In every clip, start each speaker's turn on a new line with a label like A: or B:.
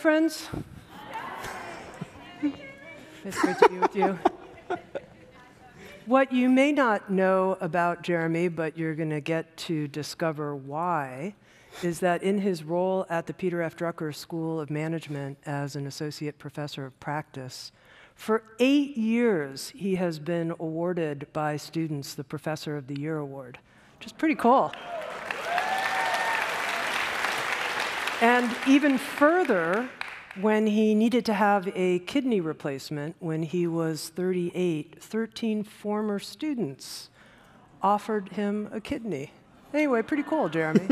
A: friends? It's great to be with you. What you may not know about Jeremy, but you're going to get to discover why, is that in his role at the Peter F. Drucker School of Management as an associate professor of practice, for 8 years he has been awarded by students the Professor of the Year Award, which is pretty cool. And even further, when he needed to have a kidney replacement when he was 38, 13 former students offered him a kidney. Anyway, pretty cool, Jeremy.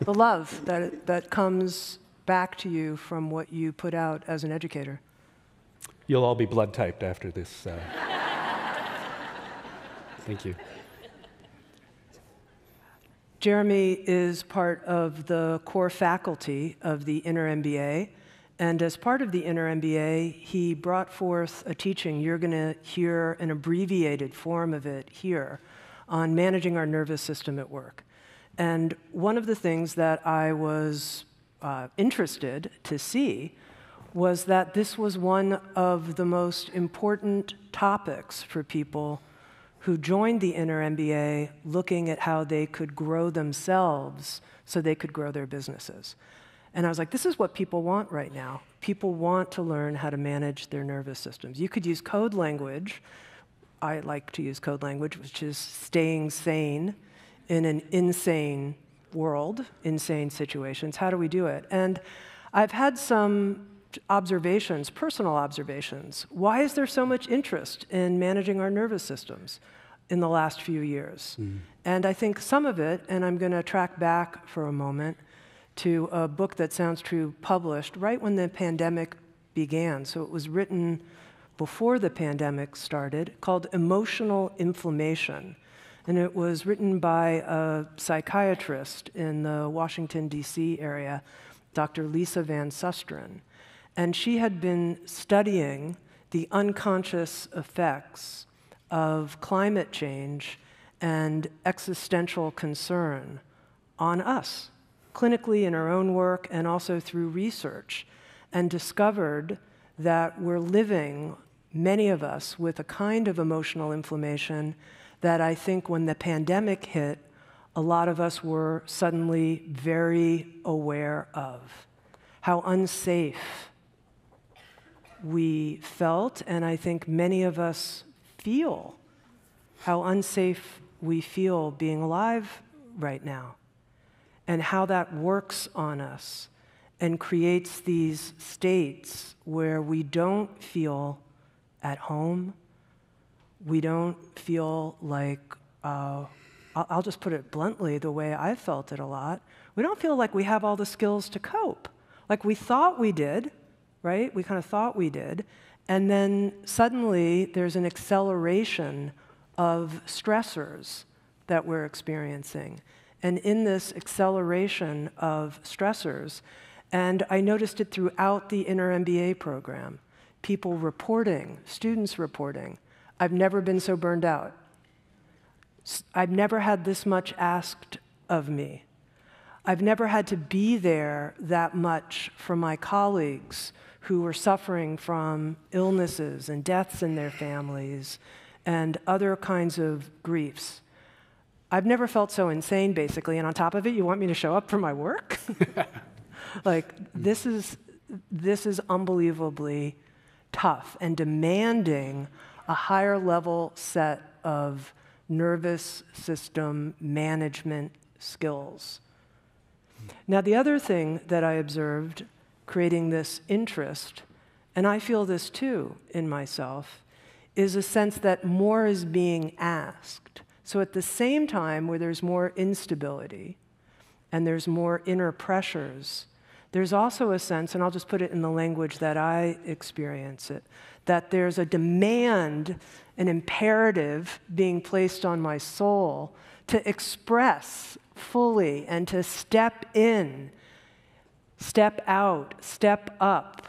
A: The love that comes back to you from what you put out as an educator.
B: You'll all be blood typed after this. Thank you.
A: Jeremy is part of the core faculty of the Inner MBA. And as part of the Inner MBA, he brought forth a teaching. You're going to hear an abbreviated form of it here on managing our nervous system at work. And one of the things that I was interested to see was that this was one of the most important topics for people who joined the Inner MBA looking at how they could grow themselves so they could grow their businesses. And I was like, this is what people want right now. People want to learn how to manage their nervous systems. You could use code language. I like to use code language, which is staying sane in an insane world, insane situations. How do we do it? And I've had some observations, personal observations. Why is there so much interest in managing our nervous systems in the last few years? And I think some of it, and I'm going to track back for a moment, to a book that Sounds True published right when the pandemic began. So it was written before the pandemic started, called Emotional Inflammation. And it was written by a psychiatrist in the Washington, D.C. area, Dr. Lisa Van Susteren. And she had been studying the unconscious effects of climate change and existential concern on us, clinically in our own work and also through research, and discovered that we're living, many of us, with a kind of emotional inflammation that I think when the pandemic hit, a lot of us were suddenly very aware of. How unsafe we felt, and I think many of us feel, how unsafe we feel being alive right now, and how that works on us and creates these states where we don't feel at home, we don't feel like, I'll just put it bluntly, the way I felt it a lot, we don't feel like we have all the skills to cope. Like we thought we did, right? We kind of thought we did, and then suddenly there's an acceleration of stressors that we're experiencing. And in this acceleration of stressors, and I noticed it throughout the Inner MBA program, people reporting, students reporting, I've never been so burned out. I've never had this much asked of me. I've never had to be there that much for my colleagues who were suffering from illnesses and deaths in their families and other kinds of griefs. I've never felt so insane, basically, and on top of it, you want me to show up for my work? Like, this is unbelievably tough and demanding a higher level set of nervous system management skills. Now, the other thing that I observed creating this interest, and I feel this too in myself, is a sense that more is being asked. So at the same time where there's more instability and there's more inner pressures, there's also a sense, and I'll just put it in the language that I experience it, that there's a demand, an imperative being placed on my soul to express fully and to step in, step out, step up.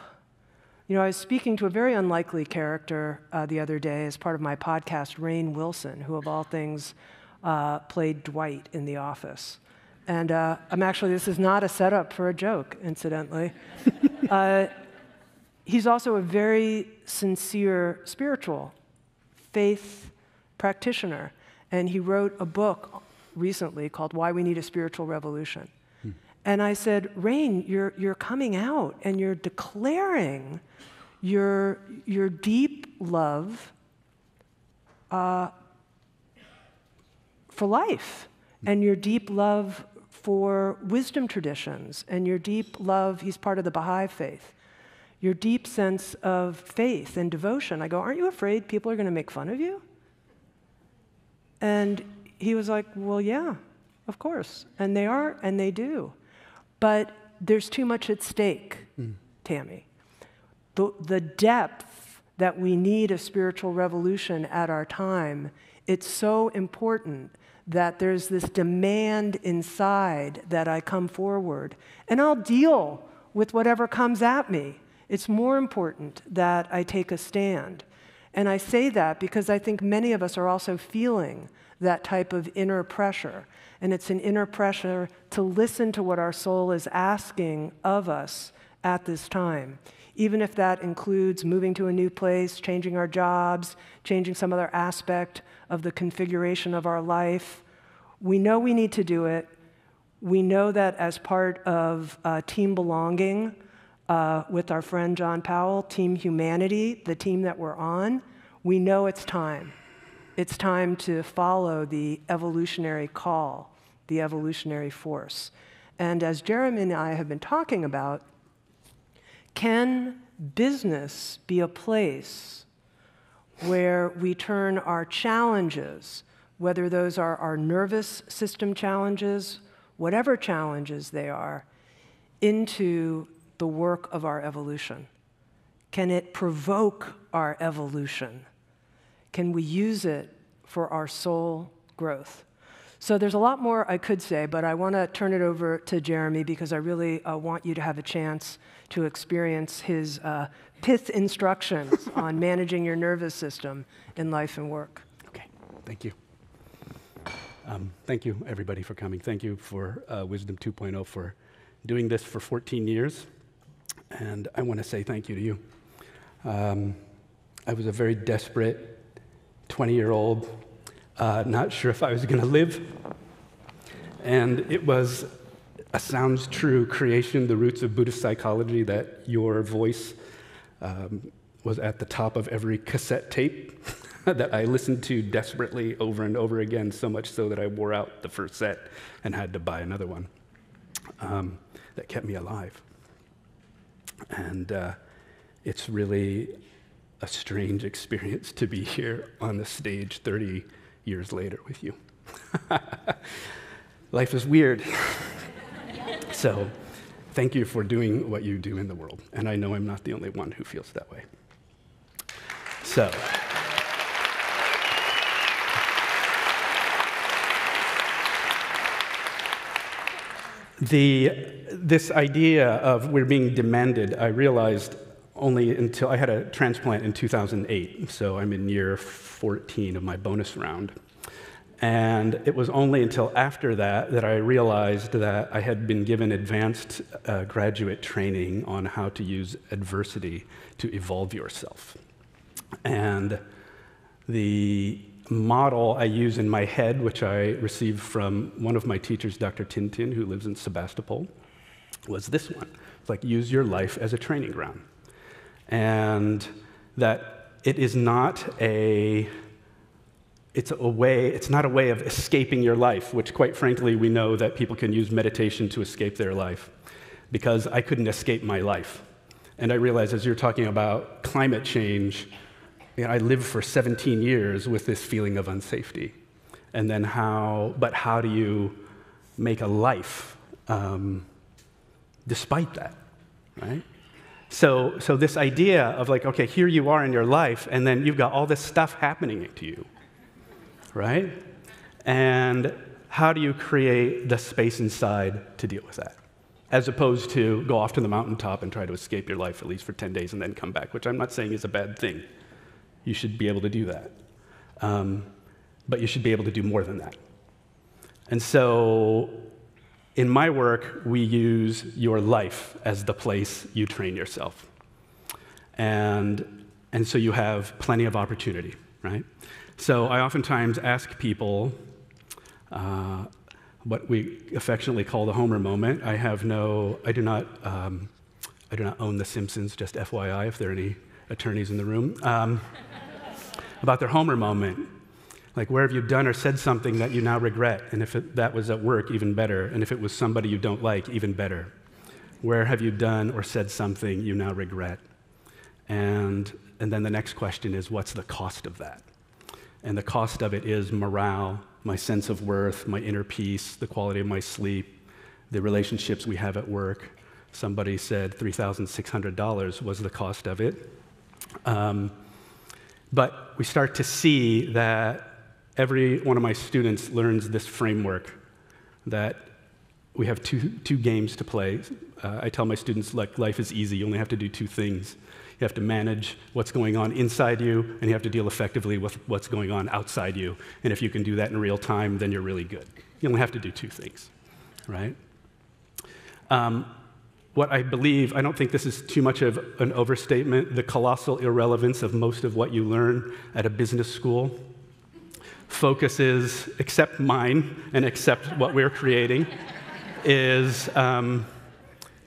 A: You know, I was speaking to a very unlikely character the other day as part of my podcast, Rainn Wilson, who of all things played Dwight in The Office. And this is not a setup for a joke, incidentally. He's also a very sincere spiritual faith practitioner, and he wrote a book recently called Why We Need a Spiritual Revolution. And I said, Rain, you're coming out and you're declaring your deep love for life, and your deep love for wisdom traditions, and your deep love, he's part of the Baha'i faith, your deep sense of faith and devotion. I go, aren't you afraid people are going to make fun of you? And he was like, well, yeah, of course. And they are, and they do. But there's too much at stake, Tami. The depth that we need a spiritual revolution at our time, it's so important that there's this demand inside that I come forward, and I'll deal with whatever comes at me. It's more important that I take a stand. And I say that because I think many of us are also feeling that type of inner pressure. And it's an inner pressure to listen to what our soul is asking of us at this time. Even if that includes moving to a new place, changing our jobs, changing some other aspect of the configuration of our life. We know we need to do it. We know that as part of team belonging, with our friend John Powell, Team Humanity, the team that we're on, we know it's time. It's time to follow the evolutionary call, the evolutionary force. And as Jeremy and I have been talking about, can business be a place where we turn our challenges, whether those are our nervous system challenges, whatever challenges they are, into the work of our evolution? Can it provoke our evolution? Can we use it for our soul growth? So there's a lot more I could say, but I want to turn it over to Jeremy because I really want you to have a chance to experience his pith instructions on managing your nervous system in life and work.
B: Okay, thank you. Thank you, everybody, for coming. Thank you for Wisdom 2.0 for doing this for 14 years. And I want to say thank you to you. I was a very desperate 20-year-old, not sure if I was going to live. And it was a sounds true creation, the roots of Buddhist psychology, that your voice was at the top of every cassette tape that I listened to desperately over and over again, so much so that I wore out the first set and had to buy another one. That kept me alive. And it's really a strange experience to be here on the stage 30 years later with you. Life is weird. So thank you for doing what you do in the world. And I know I'm not the only one who feels that way. So. This idea of we're being demanded, I realized only until I had a transplant in 2008, so I'm in year 14 of my bonus round. And it was only until after that that I realized that I had been given advanced graduate training on how to use adversity to evolve yourself. And the model I use in my head, which I received from one of my teachers, Dr. Tintin, who lives in Sebastopol, was this one. It's like, use your life as a training ground. And that it is not it's not a way of escaping your life, which quite frankly, we know that people can use meditation to escape their life, because I couldn't escape my life. And I realized as you're talking about climate change, I lived for 17 years with this feeling of unsafety. And then how do you make a life despite that, right? So this idea of like, okay, here you are in your life, and then you've got all this stuff happening to you, right? And how do you create the space inside to deal with that? As opposed to go off to the mountaintop and try to escape your life at least for 10 days and then come back, which I'm not saying is a bad thing. You should be able to do that. But you should be able to do more than that. And so in my work, we use your life as the place you train yourself. And so you have plenty of opportunity, right? So I oftentimes ask people what we affectionately call the Homer moment. I do not own The Simpsons, just FYI, if there are any attorneys in the room, about their Homer moment. Like, where have you done or said something that you now regret? And if that was at work, even better. And if it was somebody you don't like, even better. Where have you done or said something you now regret? And then the next question is, what's the cost of that? And the cost of it is morale, my sense of worth, my inner peace, the quality of my sleep, the relationships we have at work. Somebody said $3,600 was the cost of it. But we start to see that every one of my students learns this framework, that we have two games to play. I tell my students, like, life is easy. You only have to do two things. You have to manage what's going on inside you, and you have to deal effectively with what's going on outside you. And if you can do that in real time, then you're really good. You only have to do two things, right? What I believe, I don't think this is too much of an overstatement, the colossal irrelevance of most of what you learn at a business school focuses, except mine and except what we're creating, is that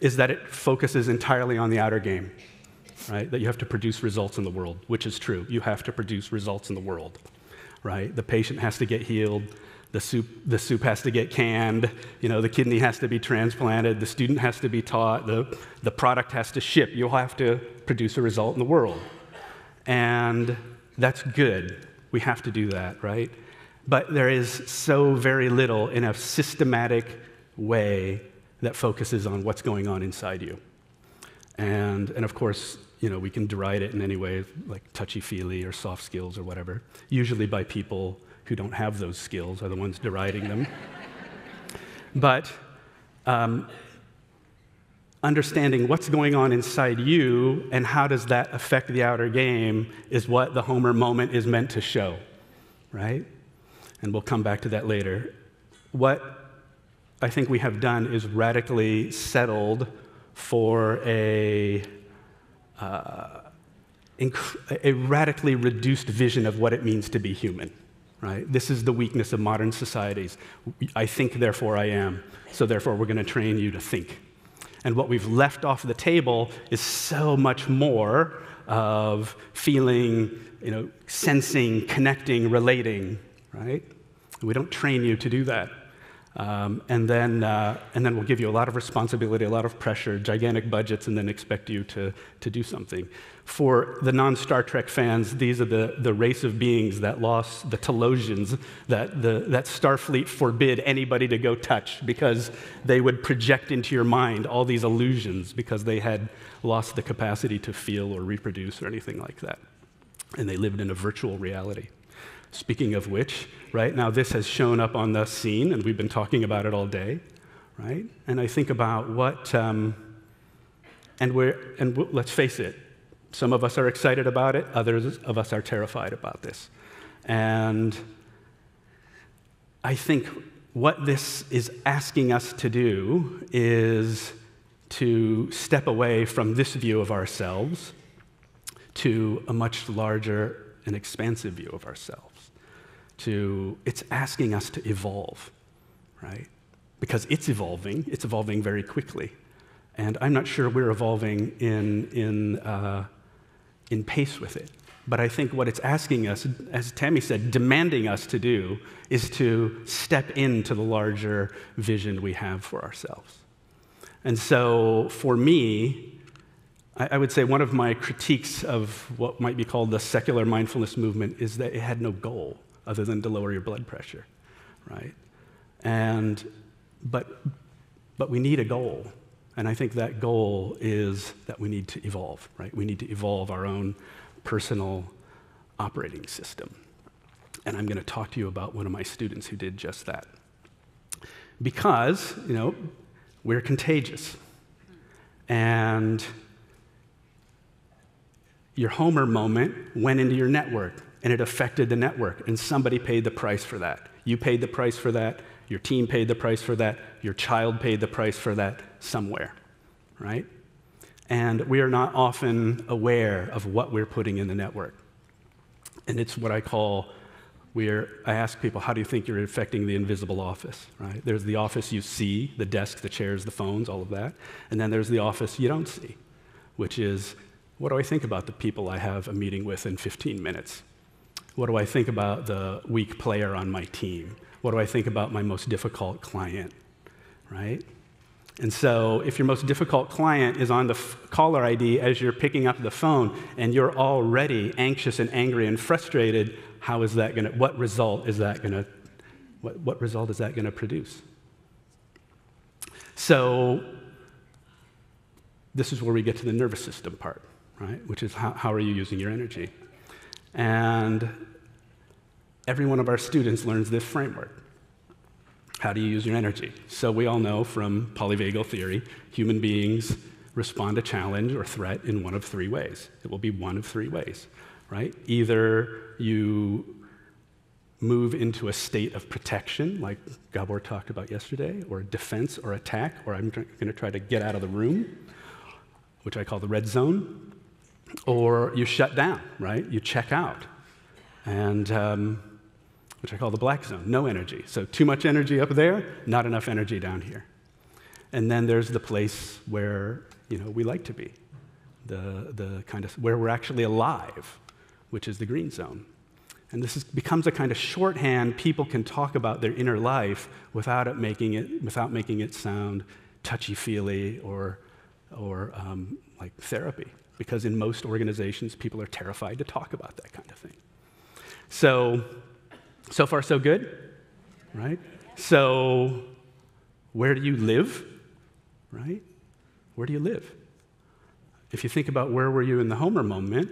B: it focuses entirely on the outer game, right? That you have to produce results in the world, which is true. You have to produce results in the world, right? The patient has to get healed. The soup has to get canned. The kidney has to be transplanted. The student has to be taught. The product has to ship. You'll have to produce a result in the world. And that's good. We have to do that, right? But there is so very little in a systematic way that focuses on what's going on inside you. And of course, we can deride it in any way, like touchy-feely or soft skills or whatever, usually by people who don't have those skills are the ones deriding them. But understanding what's going on inside you and how does that affect the outer game is what the Homer moment is meant to show, right? And we'll come back to that later. What I think we have done is radically settled for a radically reduced vision of what it means to be human. Right? This is the weakness of modern societies. I think, therefore I am. So therefore, we're going to train you to think. And what we've left off the table is so much more of feeling, sensing, connecting, relating. Right? We don't train you to do that. And then we'll give you a lot of responsibility, a lot of pressure, gigantic budgets, and then expect you to do something. For the non-Star Trek fans, these are the race of beings that lost, the Telosians, that Starfleet forbid anybody to go touch because they would project into your mind all these illusions because they had lost the capacity to feel or reproduce or anything like that. And they lived in a virtual reality. Speaking of which, right, now this has shown up on the scene, and we've been talking about it all day, right? And I think about what, let's face it, some of us are excited about it, others of us are terrified about this. And I think what this is asking us to do is to step away from this view of ourselves to a much larger and expansive view of ourselves. It's asking us to evolve, right? Because it's evolving very quickly. And I'm not sure we're evolving in pace with it. But I think what it's asking us, as Tami said, demanding us to do, is to step into the larger vision we have for ourselves. And so for me, I would say one of my critiques of what might be called the secular mindfulness movement is that it had no goal other than to lower your blood pressure, right? But we need a goal. And I think that goal is that we need to evolve, right? We need to evolve our own personal operating system. And I'm going to talk to you about one of my students who did just that. Because, we're contagious. And your Homer moment went into your network, and it affected the network, and somebody paid the price for that. You paid the price for that. Your team paid the price for that. Your child paid the price for that somewhere, right? And we are not often aware of what we're putting in the network. And it's what I call, I ask people, how do you think you're affecting the invisible office, right? There's the office you see, the desks, the chairs, the phones, all of that. And then there's the office you don't see, which is, what do I think about the people I have a meeting with in 15 minutes? What do I think about the weak player on my team? What do I think about my most difficult client, right? And so if your most difficult client is on the caller ID as you're picking up the phone and you're already anxious and angry and frustrated, what result is that going to produce? So this is where we get to the nervous system part, right? Which is how are you using your energy? And every one of our students learns this framework. How do you use your energy? So we all know from polyvagal theory, human beings respond to challenge or threat in one of three ways. It will be one of three ways, right? Either you move into a state of protection, like Gabor talked about yesterday, or defense or attack, or I'm going to try to get out of the room, which I call the red zone, or you shut down, right? You check out, and which I call the black zone, no energy. So too much energy up there, not enough energy down here. And then there's the place where we like to be, the kind of where we're actually alive, which is the green zone. And this becomes a kind of shorthand. People can talk about their inner life without making it sound touchy-feely or like therapy, because in most organizations, people are terrified to talk about that kind of thing. So far, so good, right? So where do you live, right? Where do you live? If you think about where were you in the Homer moment,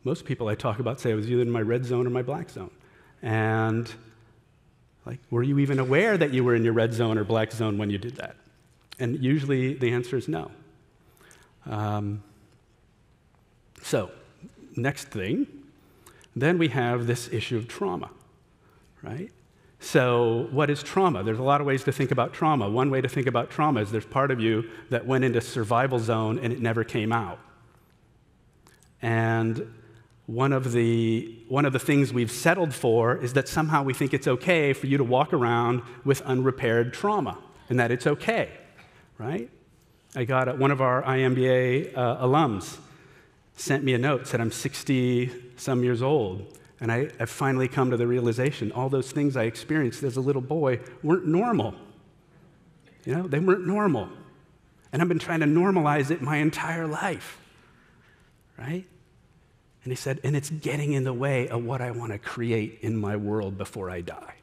B: most people I talk about say I was either in my red zone or my black zone. And were you even aware that you were in your red zone or black zone when you did that? And usually the answer is no. So next thing, then we have this issue of trauma, right? So what is trauma? There's a lot of ways to think about trauma. One way to think about trauma is there's part of you that went into survival zone and it never came out. And one of the things we've settled for is that somehow we think it's okay for you to walk around with unrepaired trauma, and that it's okay, right? I got one of our IMBA alums sent me a note, said I'm 60-some years old, and I've finally come to the realization all those things I experienced as a little boy weren't normal. They weren't normal. And I've been trying to normalize it my entire life, right? And he said, and it's getting in the way of what I want to create in my world before I die.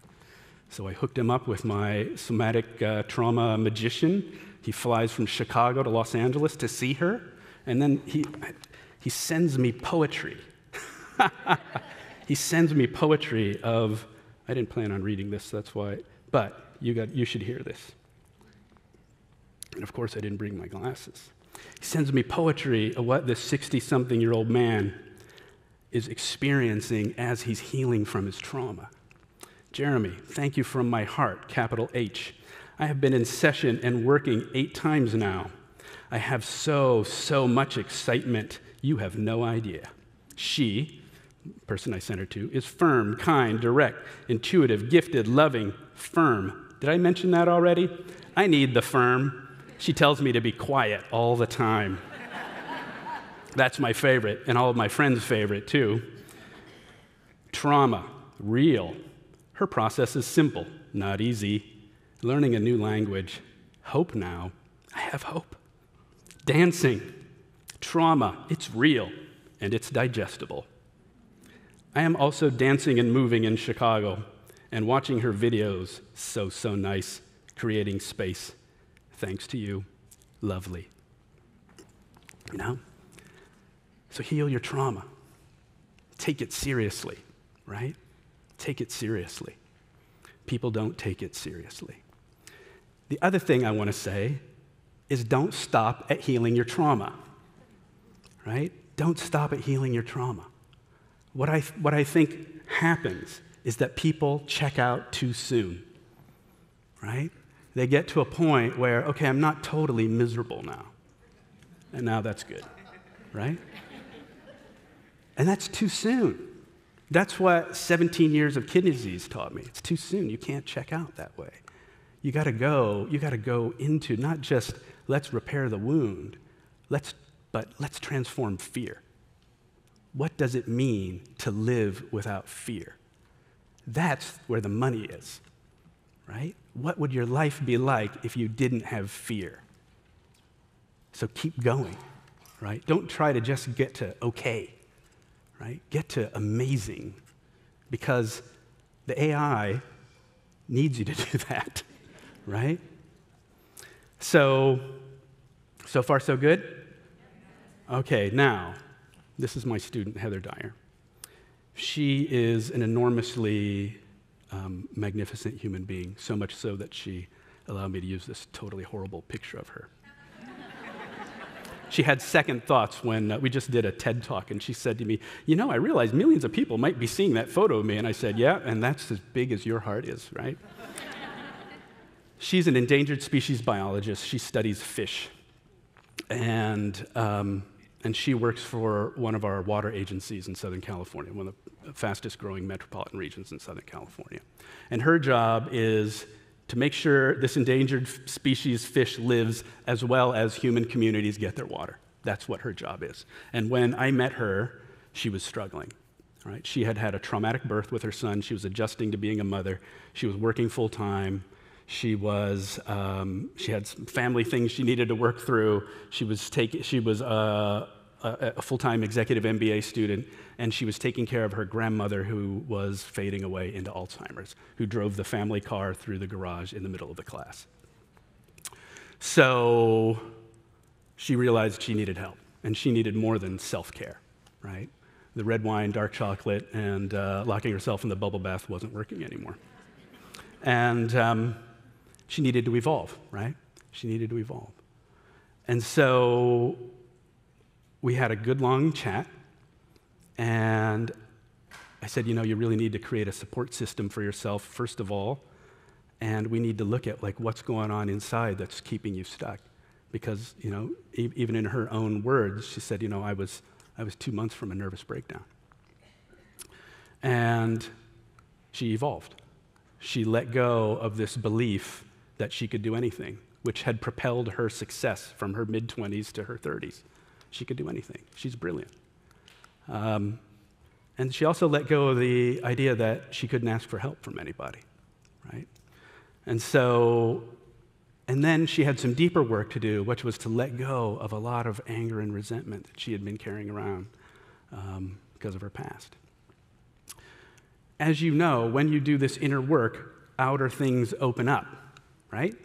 B: So I hooked him up with my somatic trauma magician. He flies from Chicago to Los Angeles to see her, and then he sends me poetry. He sends me poetry of, I didn't plan on reading this, that's why, but you should hear this. And of course I didn't bring my glasses. He sends me poetry of what this 60-something-year-old man is experiencing as he's healing from his trauma. Jeremy, thank you from my heart, capital H. I have been in session and working 8 times now. I have so much excitement. You have no idea. She, the person I sent her to, is firm, kind, direct, intuitive, gifted, loving, firm. Did I mention that already? I need the firm. She tells me to be quiet all the time. That's my favorite, and all of my friends' favorite, too. Trauma, real. Her process is simple, not easy. Learning a new language. Hope now. I have hope. Dancing. Trauma, it's real, and it's digestible. I am also dancing and moving in Chicago and watching her videos. So nice, creating space. Thanks to you. Lovely. So heal your trauma. Take it seriously, right? Take it seriously. People don't take it seriously. The other thing I want to say is don't stop at healing your trauma, right? Don't stop at healing your trauma. What I think happens is that people check out too soon, right? They get to a point where, okay, I'm not totally miserable now. And now that's good, right? And that's too soon. That's what 17 years of kidney disease taught me. It's too soon. You can't check out that way. You gotta go into not just let's repair the wound, but let's transform fear. What does it mean to live without fear? That's where the money is, right? What would your life be like if you didn't have fear? So keep going, right? Don't try to just get to okay, right? Get to amazing, because the AI needs you to do that, right? So far so good? Okay, now, this is my student, Heather Dyer. She is an enormously magnificent human being, so much so that she allowed me to use this totally horrible picture of her. She had second thoughts when we just did a TED Talk, and she said to me, you know, I realize millions of people might be seeing that photo of me. And I said, yeah, and that's as big as your heart is, right? She's an endangered species biologist. She studies fish. And she works for one of our water agencies in Southern California, one of the fastest growing metropolitan regions in Southern California. And her job is to make sure this endangered species fish lives as well as human communities get their water. That's what her job is. And when I met her, she was struggling. Right? She had had a traumatic birth with her son. She was adjusting to being a mother. She was working full time. She had some family things she needed to work through. She was a full-time executive MBA student, and she was taking care of her grandmother who was fading away into Alzheimer's, who drove the family car through the garage in the middle of the class. So she realized she needed help, and she needed more than self-care, right? The red wine, dark chocolate, and locking herself in the bubble bath wasn't working anymore. And she needed to evolve, right? She needed to evolve. And so we had a good long chat, and I said, you know, you really need to create a support system for yourself, first of all, and we need to look at like what's going on inside that's keeping you stuck. Because, you know, even in her own words, she said, you know, I was 2 months from a nervous breakdown. And she evolved. She let go of this belief that she could do anything, which had propelled her success from her mid-20s to her 30s. She could do anything. She's brilliant. And she also let go of the idea that she couldn't ask for help from anybody, right? And then she had some deeper work to do, which was to let go of a lot of anger and resentment that she had been carrying around because of her past. As you know, when you do this inner work, outer things open up, right?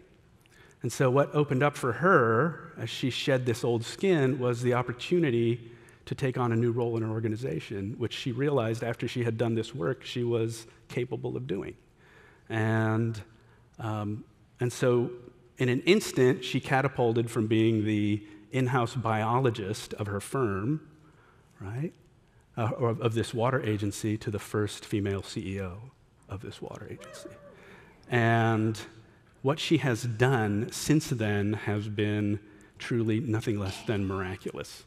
B: And so what opened up for her as she shed this old skin was the opportunity to take on a new role in her organization, which she realized after she had done this work she was capable of doing. And so in an instant, she catapulted from being the in-house biologist of her firm, right, or of this water agency, to the first female CEO of this water agency. And what she has done since then has been truly nothing less than miraculous.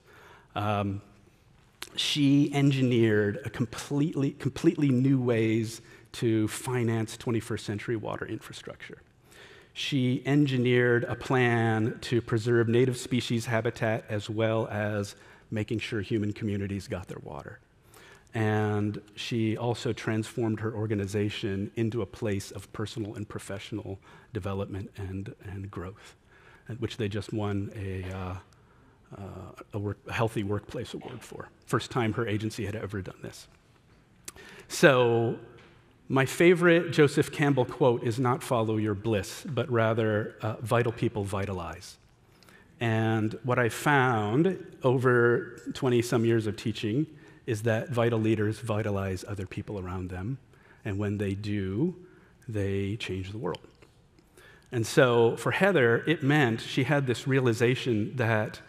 B: She engineered a completely new ways to finance 21st century water infrastructure. She engineered a plan to preserve native species habitat as well as making sure human communities got their water. And she also transformed her organization into a place of personal and professional development and growth, which they just won a Healthy Workplace Award for. First time her agency had ever done this. So my favorite Joseph Campbell quote is not "follow your bliss," but rather "vital people vitalize." And what I found over 20-some years of teaching is that vital leaders vitalize other people around them, and when they do, they change the world. And so for Heather, it meant she had this realization that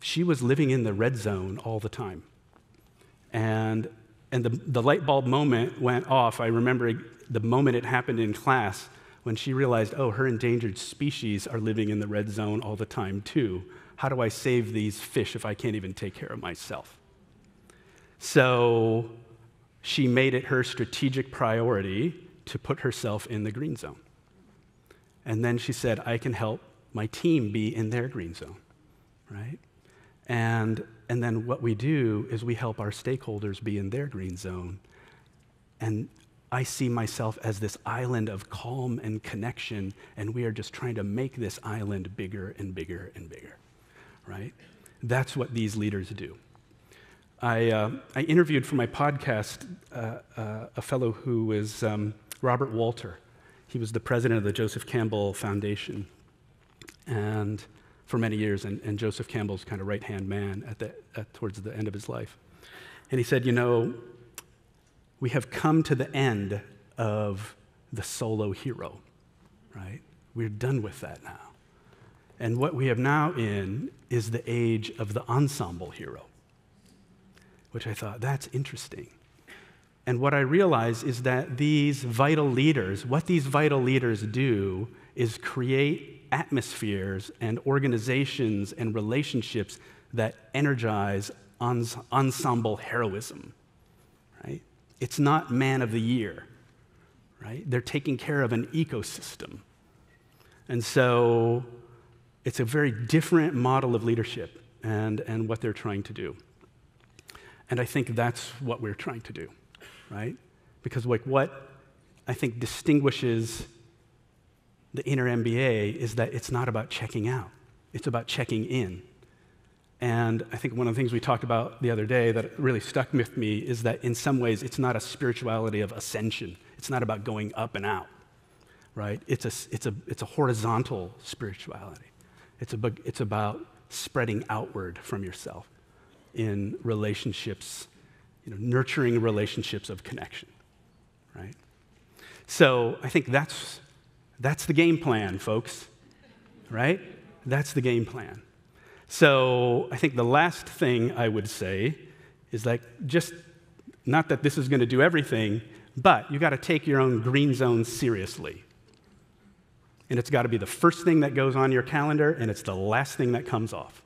B: she was living in the red zone all the time. And And the light bulb moment went off. I remember the moment it happened in class when she realized, oh, her endangered species are living in the red zone all the time too. How do I save these fish if I can't even take care of myself? So she made it her strategic priority to put herself in the green zone. And then she said, I can help my team be in their green zone, right? And then what we do is we help our stakeholders be in their green zone. And I see myself as this island of calm and connection, and we are just trying to make this island bigger and bigger and bigger, right? That's what these leaders do. I interviewed for my podcast a fellow who was Robert Walter. He was the president of the Joseph Campbell Foundation, and for many years, and Joseph Campbell's kind of right-hand man towards the end of his life. And he said, you know, we have come to the end of the solo hero, right? We're done with that now. And what we have now in is the age of the ensemble hero, which I thought, that's interesting. And what I realized is that these vital leaders, what these vital leaders do is create atmospheres and organizations and relationships that energize ensemble heroism, right? It's not man of the year, right? They're taking care of an ecosystem. And so it's a very different model of leadership and what they're trying to do. And I think that's what we're trying to do, right? Because like what I think distinguishes the inner MBA is that it's not about checking out. It's about checking in. And I think one of the things we talked about the other day that really stuck with me is that in some ways it's not a spirituality of ascension. It's not about going up and out, right? It's a horizontal spirituality. It's about spreading outward from yourself in relationships, nurturing relationships of connection, right? So I think that's the game plan, folks, right? That's the game plan. So I think the last thing I would say is like just, not that this is going to do everything, but you got to take your own green zone seriously. And it's got to be the first thing that goes on your calendar, and it's the last thing that comes off,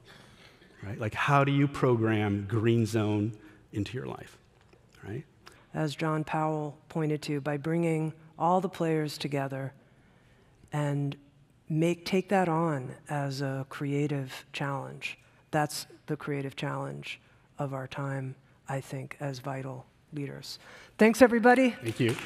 B: right? Like, how do you program green zone into your life, right?
A: As John Powell pointed to, by bringing all the players together and take that on as a creative challenge. That's the creative challenge of our time, I think, as vital leaders. Thanks, everybody.
B: Thank you.